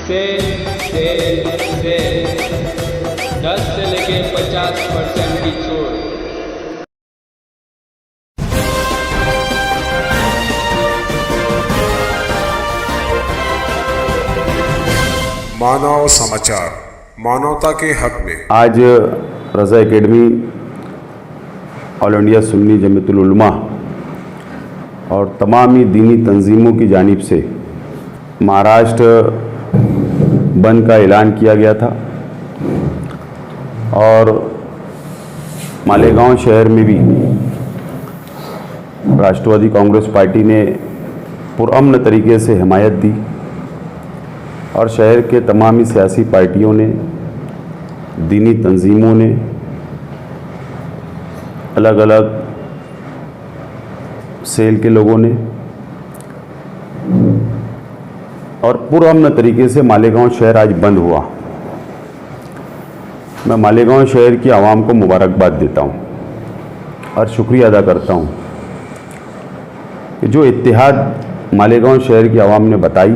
से 10 से लेके 50% की छूट। मानव समाचार, मानवता के हक में। आज Raza Academy, all India Sunni Jamiatul Ulama और तमाम ही दीनी तंजीमों की जानिब से महाराष्ट्र बंद का ऐलान किया गया था और मालेगांव शहर में भी राष्ट्रवादी कांग्रेस पार्टी ने पुरअमन तरीके से हिमायत दी और शहर के तमाम ही सियासी पार्टियों ने, दीनी तंजीमों ने, अलग अलग सेल के लोगों ने और पुरअमन तरीके से मालेगांव शहर आज बंद हुआ। मैं मालेगांव शहर की आवाम को मुबारकबाद देता हूं और शुक्रिया अदा करता हूं कि जो इत्तेहाद मालेगांव शहर की आवाम ने बताई,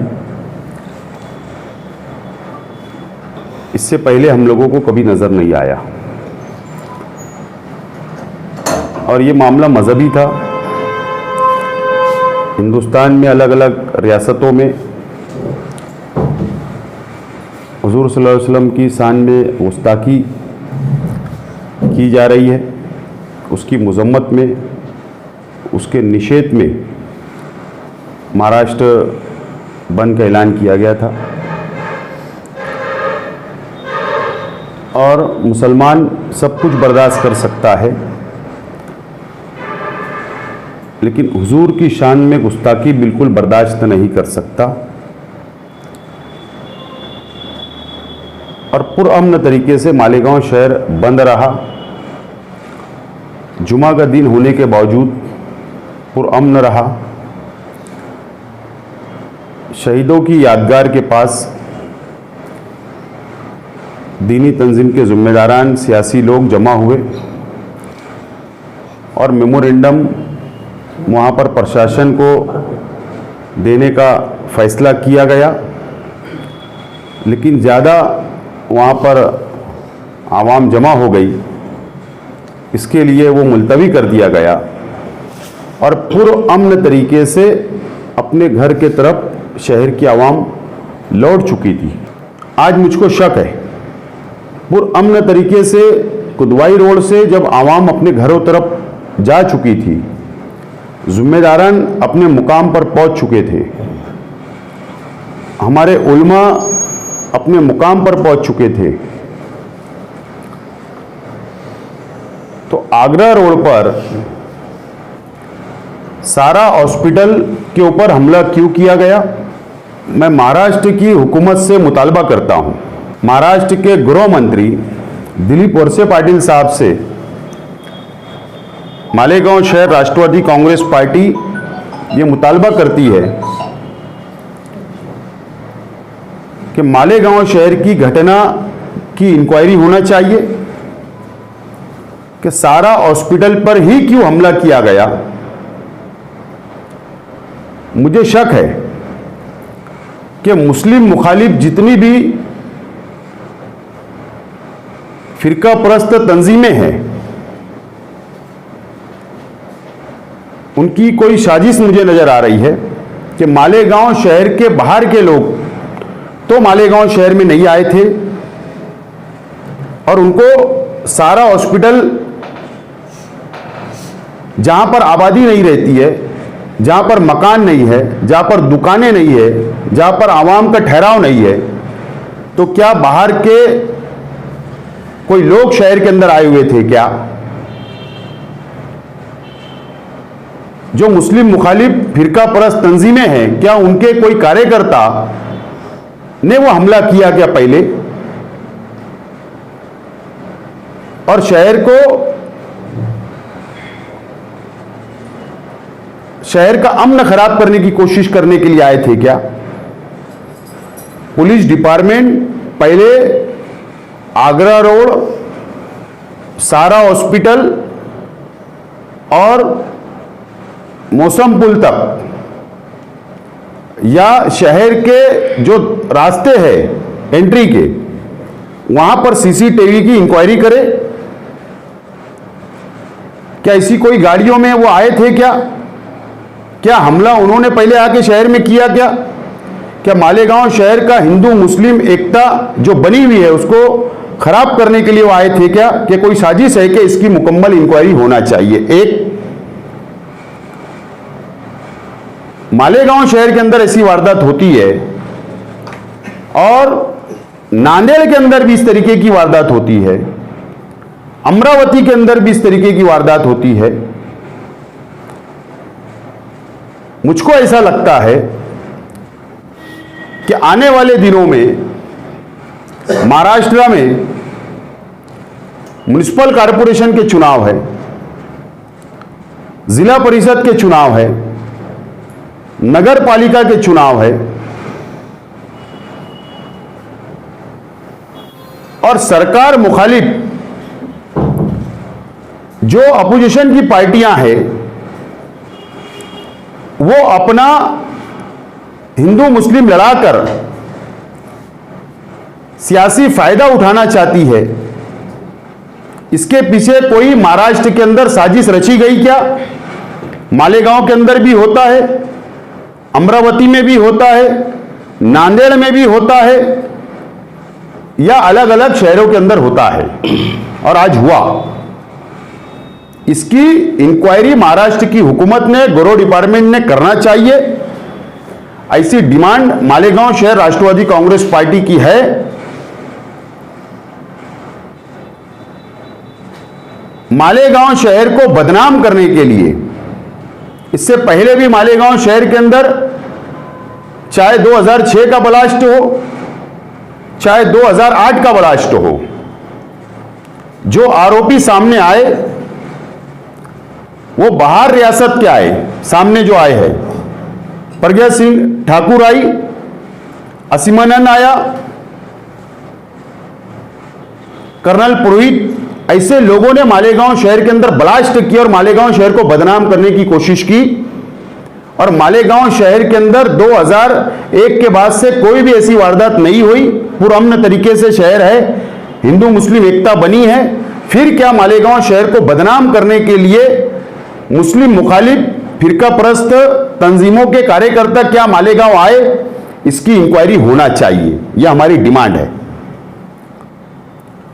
इससे पहले हम लोगों को कभी नज़र नहीं आया। और ये मामला मजहबी था। हिंदुस्तान में अलग अलग रियासतों में हुजूर सल्लल्लाहु अलैहि वसल्लम की शान में गुस्ताखी की जा रही है। उसकी मजम्मत में, उसके निषेध में महाराष्ट्र बंद का ऐलान किया गया था और मुसलमान सब कुछ बर्दाश्त कर सकता है, लेकिन हुजूर की शान में गुस्ताखी बिल्कुल बर्दाश्त नहीं कर सकता। और पुरअमन तरीके से मालेगांव शहर बंद रहा। जुमा का दिन होने के बावजूद पुरअमन रहा। शहीदों की यादगार के पास दीनी तंजीम के ज़िम्मेदारान सियासी लोग जमा हुए और मेमोरेंडम वहाँ पर प्रशासन को देने का फैसला किया गया, लेकिन ज़्यादा वहाँ पर आवाम जमा हो गई, इसके लिए वो मुलतवी कर दिया गया और पुरअमन तरीके से अपने घर के तरफ शहर की आवाम लौट चुकी थी। आज मुझको शक है, पुरअमन तरीके से कुदवाई रोड से जब आवाम अपने घरों तरफ जा चुकी थी, ज़िम्मेदारान अपने मुकाम पर पहुंच चुके थे, हमारे उलमा अपने मुकाम पर पहुंच चुके थे, तो आगरा रोड पर सारा हॉस्पिटल के ऊपर हमला क्यों किया गया? मैं महाराष्ट्र की हुकूमत से मुतालबा करता हूं, महाराष्ट्र के गृह मंत्री दिलीप वळसे पाटील साहब से मालेगांव शहर राष्ट्रवादी कांग्रेस पार्टी ये मुतालबा करती है कि मालेगांव शहर की घटना की इंक्वायरी होना चाहिए कि सारा हॉस्पिटल पर ही क्यों हमला किया गया। मुझे शक है कि मुस्लिम मुखालिफ जितनी भी फिरका परस्त तंजीमें हैं, उनकी कोई साजिश मुझे नजर आ रही है कि मालेगांव शहर के बाहर के लोग तो मालेगांव शहर में नहीं आए थे और उनको सारा हॉस्पिटल, जहां पर आबादी नहीं रहती है, जहां पर मकान नहीं है, जहां पर दुकानें नहीं है, जहां पर आवाम का ठहराव नहीं है, तो क्या बाहर के कोई लोग शहर के अंदर आए हुए थे क्या? जो मुस्लिम मुखालिफ फिरका परस्त तंजीमें हैं, क्या उनके कोई कार्यकर्ता ने वो हमला किया क्या पहले? और शहर का अमन खराब करने की कोशिश करने के लिए आए थे क्या? पुलिस डिपार्टमेंट पहले आगरा रोड, सारा हॉस्पिटल और मौसम पुल तक या शहर के जो रास्ते हैं एंट्री के, वहां पर सीसीटीवी की इंक्वायरी करे। क्या ऐसी कोई गाड़ियों में वो आए थे क्या हमला उन्होंने पहले आके शहर में किया क्या मालेगांव शहर का हिंदू मुस्लिम एकता जो बनी हुई है उसको खराब करने के लिए वो आए थे क्या कोई साजिश है कि इसकी मुकम्मल इंक्वायरी होना चाहिए। एक मालेगांव शहर के अंदर ऐसी वारदात होती है और नांदेड़ के अंदर भी इस तरीके की वारदात होती है, अमरावती के अंदर भी इस तरीके की वारदात होती है। मुझको ऐसा लगता है कि आने वाले दिनों में महाराष्ट्र में म्युनिसिपल कॉरपोरेशन के चुनाव है, जिला परिषद के चुनाव है, नगर पालिका के चुनाव है और सरकार मुखालिफ जो अपोजिशन की पार्टियां हैं वो अपना हिंदू मुस्लिम लड़ाकर सियासी फायदा उठाना चाहती है। इसके पीछे कोई महाराष्ट्र के अंदर साजिश रची गई क्या? मालेगांव के अंदर भी होता है, अमरावती में भी होता है, नांदेड़ में भी होता है या अलग अलग शहरों के अंदर होता है और आज हुआ। इसकी इंक्वायरी महाराष्ट्र की हुकूमत ने, गृह डिपार्टमेंट ने करना चाहिए। ऐसी डिमांड मालेगांव शहर राष्ट्रवादी कांग्रेस पार्टी की है। मालेगांव शहर को बदनाम करने के लिए इससे पहले भी मालेगांव शहर के अंदर चाहे 2006 का ब्लास्ट हो, चाहे 2008 का ब्लास्ट हो, जो आरोपी सामने आए वो बाहर रियासत के आए, सामने जो आए हैं प्रज्ञा सिंह ठाकुर आई, असीमानंद आया, कर्नल पुरोहित, ऐसे लोगों ने मालेगांव शहर के अंदर ब्लास्ट किया और मालेगांव शहर को बदनाम करने की कोशिश की। और मालेगांव शहर के अंदर 2001 के बाद से कोई भी ऐसी वारदात नहीं हुई, पुरअमन तरीके से शहर है, हिंदू मुस्लिम एकता बनी है। फिर क्या मालेगांव शहर को बदनाम करने के लिए मुस्लिम मुखालिफ फिरका परस्त तंजीमों के कार्यकर्ता क्या मालेगांव आए? इसकी इंक्वायरी होना चाहिए, यह हमारी डिमांड है।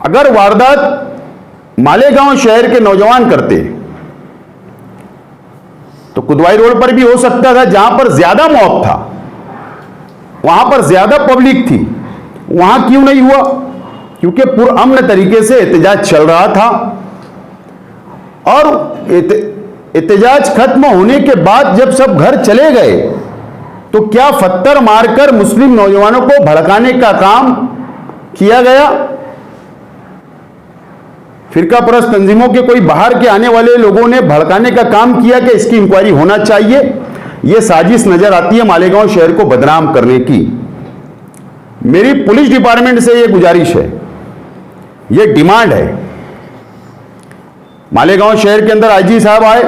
अगर वारदात मालेगांव शहर के नौजवान करते तो कुदवाई रोड पर भी हो सकता था, जहां पर ज्यादा मॉब था, वहां पर ज्यादा पब्लिक थी, वहां क्यों नहीं हुआ? क्योंकि पुरअमन तरीके से एहतजाज चल रहा था और एहतजाज खत्म होने के बाद जब सब घर चले गए तो क्या पत्थर मारकर मुस्लिम नौजवानों को भड़काने का काम किया गया? फिरका परस्त तंजीमों के कोई बाहर के आने वाले लोगों ने भड़काने का काम किया कि इसकी इंक्वायरी होना चाहिए। यह साजिश नजर आती है मालेगांव शहर को बदनाम करने की। मेरी पुलिस डिपार्टमेंट से यह गुजारिश है, यह डिमांड है। मालेगांव शहर के अंदर आईजी साहब आए,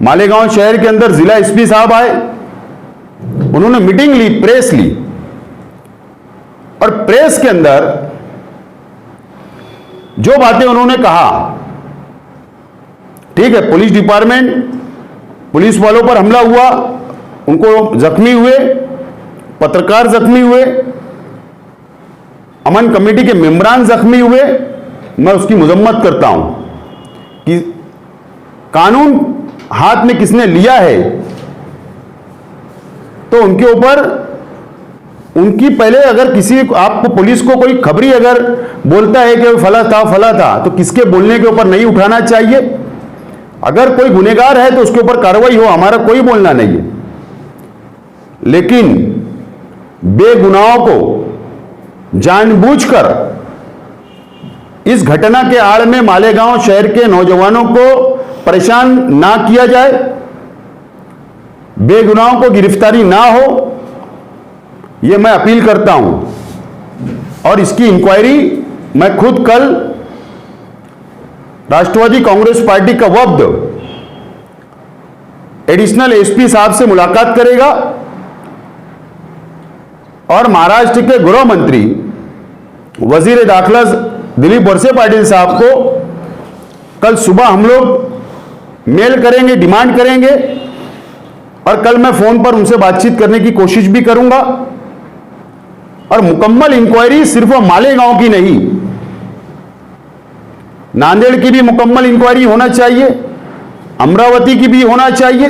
मालेगांव शहर के अंदर जिला एसपी साहब आए, उन्होंने मीटिंग ली, प्रेस ली और प्रेस के अंदर जो बातें उन्होंने कहा, ठीक है, पुलिस डिपार्टमेंट, पुलिस वालों पर हमला हुआ, उनको जख्मी हुए, पत्रकार जख्मी हुए, अमन कमेटी के मेंबरान जख्मी हुए, मैं उसकी मजम्मत करता हूं कि कानून हाथ में किसने लिया है तो उनके ऊपर, उनकी पहले अगर किसी आपको पुलिस को कोई खबरी अगर बोलता है कि फला था तो किसके बोलने के ऊपर नहीं उठाना चाहिए। अगर कोई गुनहगार है तो उसके ऊपर कार्रवाई हो, हमारा कोई बोलना नहीं है, लेकिन बेगुनाहों को जानबूझकर इस घटना के आड़ में मालेगांव शहर के नौजवानों को परेशान ना किया जाए, बेगुनाहों को गिरफ्तारी ना हो, यह मैं अपील करता हूं। और इसकी इंक्वायरी मैं खुद कल राष्ट्रवादी कांग्रेस पार्टी का वफ्द एडिशनल एसपी साहब से मुलाकात करेगा और महाराष्ट्र के गृह मंत्री वजीर दाखिला दिलीप वळसे पाटिल साहब को कल सुबह हम लोग मेल करेंगे, डिमांड करेंगे और कल मैं फोन पर उनसे बातचीत करने की कोशिश भी करूंगा। और मुकम्मल इंक्वायरी सिर्फ मालेगांव की नहीं, नांदेड़ की भी मुकम्मल इंक्वायरी होना चाहिए, अमरावती की भी होना चाहिए।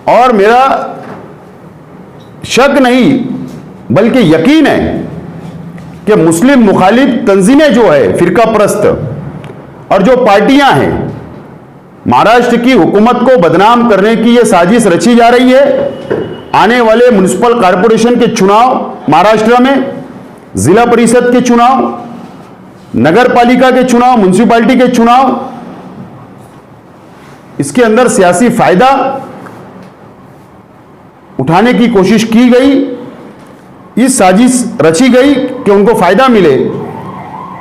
और मेरा शक नहीं बल्कि यकीन है कि मुस्लिम मुखालिफ तंजीमें जो है, फिरका परस्त और जो पार्टियां हैं, महाराष्ट्र की हुकूमत को बदनाम करने की यह साजिश रची जा रही है। आने वाले म्युनिसिपल कॉरपोरेशन के चुनाव महाराष्ट्र में, जिला परिषद के चुनाव, नगर पालिका के चुनाव, म्युनिसिपैलिटी के चुनाव, इसके अंदर सियासी फायदा उठाने की कोशिश की गई, इस साजिश रची गई कि उनको फायदा मिले।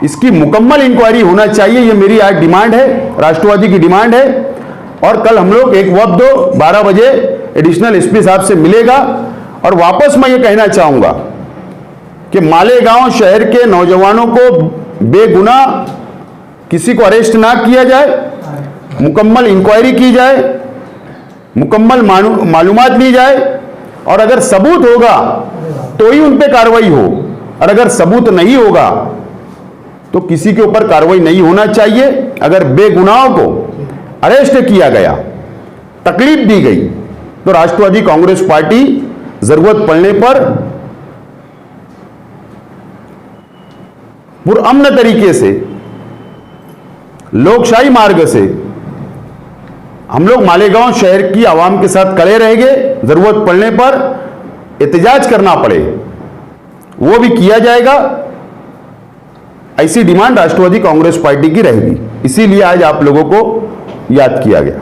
इसकी मुकम्मल इंक्वायरी होना चाहिए, ये मेरी आज डिमांड है, राष्ट्रवादी की डिमांड है। और कल हम लोग 1 वक्त 12 बजे एडिशनल एसपी साहब से मिलेगा। और वापस मैं ये कहना चाहूंगा कि मालेगांव शहर के नौजवानों को बेगुनाह किसी को अरेस्ट ना किया जाए, मुकम्मल इंक्वायरी की जाए, मुकम्मल मालूमात ली जाए और अगर सबूत होगा तो ही उन पे कार्रवाई हो, और अगर सबूत नहीं होगा तो किसी के ऊपर कार्रवाई नहीं होना चाहिए। अगर बेगुनाहों को अरेस्ट किया गया, तकलीफ दी गई, तो राष्ट्रवादी कांग्रेस पार्टी जरूरत पड़ने पर पुरअमन तरीके से, लोकशाही मार्ग से हम लोग मालेगांव शहर की आवाम के साथ खड़े रहेंगे। जरूरत पड़ने पर एहतजाज करना पड़े वो भी किया जाएगा। ऐसी डिमांड राष्ट्रवादी कांग्रेस पार्टी की रहेगी, इसीलिए आज आप लोगों को याद किया गया।